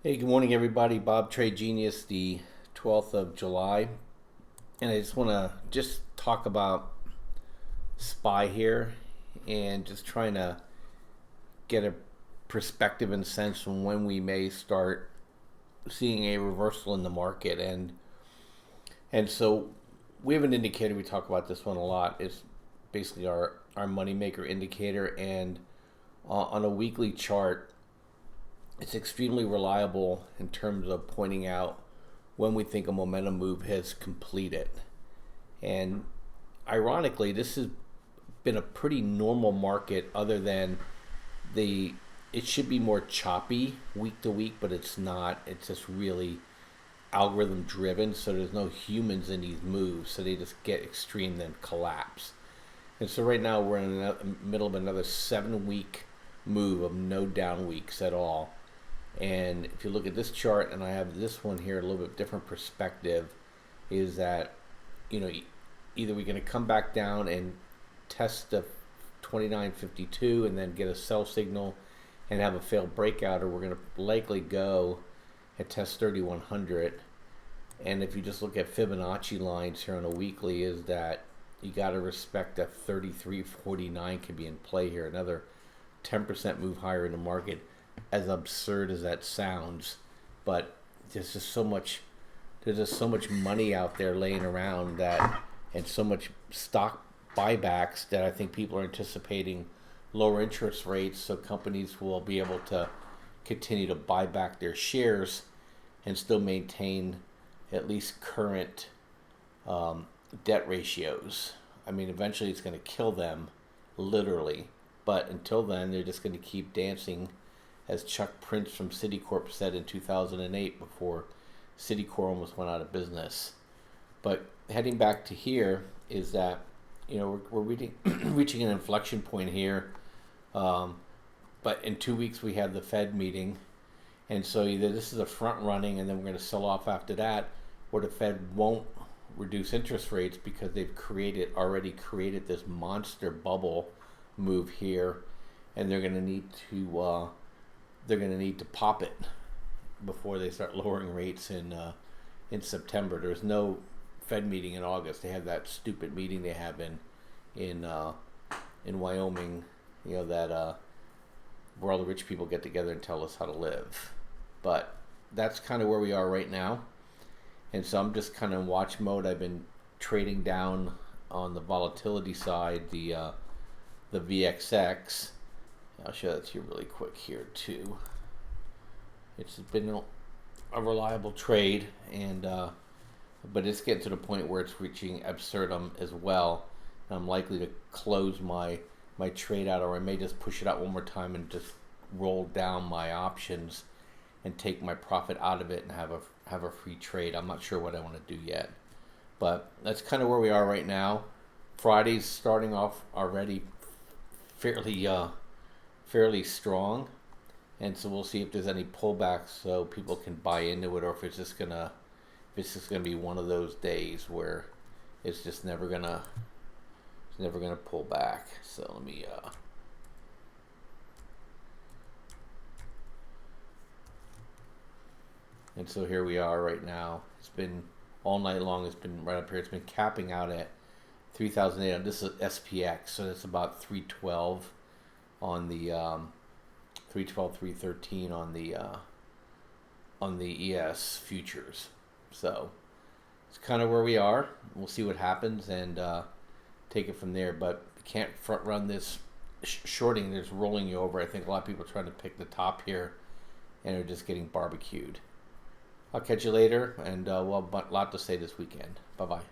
Hey, good morning, everybody. Bob Trade Genius, the 12th of July. And I just want to just talk about SPY here and just trying to get a perspective and sense from when we may start seeing a reversal in the market. And so we have an indicator, we talk about this one a lot. It's basically our moneymaker indicator. And on a weekly chart, it's extremely reliable in terms of pointing out when we think a momentum move has completed. And ironically, this has been a pretty normal market other than it should be more choppy week to week, but it's not. It's just really algorithm driven, so there's no humans in these moves, so they just get extreme then collapse. And so right now we're in the middle of another 7 week move of no down weeks at all. And if you look at this chart, and I have this one here, a little bit different perspective, is that, either we're going to come back down and test the 2952 and then get a sell signal and have a failed breakout, or we're going to likely go and test 3100. And if you just look at Fibonacci lines here on a weekly, is that you got to respect that 3349 could be in play here, another 10% move higher in the market. As absurd as that sounds, but there's just so much money out there laying around that, and so much stock buybacks, that I think people are anticipating lower interest rates, so companies will be able to continue to buy back their shares and still maintain at least current debt ratios. I mean, eventually it's going to kill them, literally, but until then they're just going to keep dancing, as Chuck Prince from Citicorp said in 2008, before Citicorp almost went out of business. But heading back to here is that, we're reaching an inflection point here. But in 2 weeks we have the Fed meeting, and so either this is a front running and then we're going to sell off after that, or the Fed won't reduce interest rates because they've already created this monster bubble move here, and they're going to need to pop it before they start lowering rates in September. There's no Fed meeting in August. They have that stupid meeting they have in Wyoming, that where all the rich people get together and tell us how to live. But that's kind of where we are right now. And so I'm just kind of in watch mode. I've been trading down on the volatility side, the VXX. I'll show that to you really quick here too. It's been a reliable trade, and but it's getting to the point where it's reaching absurdum as well. And I'm likely to close my trade out, or I may just push it out one more time and just roll down my options and take my profit out of it and have a free trade. I'm not sure what I want to do yet, but that's kind of where we are right now. Friday's starting off already fairly strong, and so we'll see if there's any pullbacks so people can buy into it, or if it's just gonna be one of those days where it's just never gonna pull back. So let me and so here we are right now. It's been all night long. It's been right up here. It's been capping out at 3,008. This is SPX, so that's about 312 on the 312, 313 on the ES futures. So it's kind of where we are. We'll see what happens and take it from there. But you can't front run this shorting. There's rolling you over. I think a lot of people are trying to pick the top here and are just getting barbecued. I'll catch you later, and we'll have a lot to say this weekend. Bye-bye.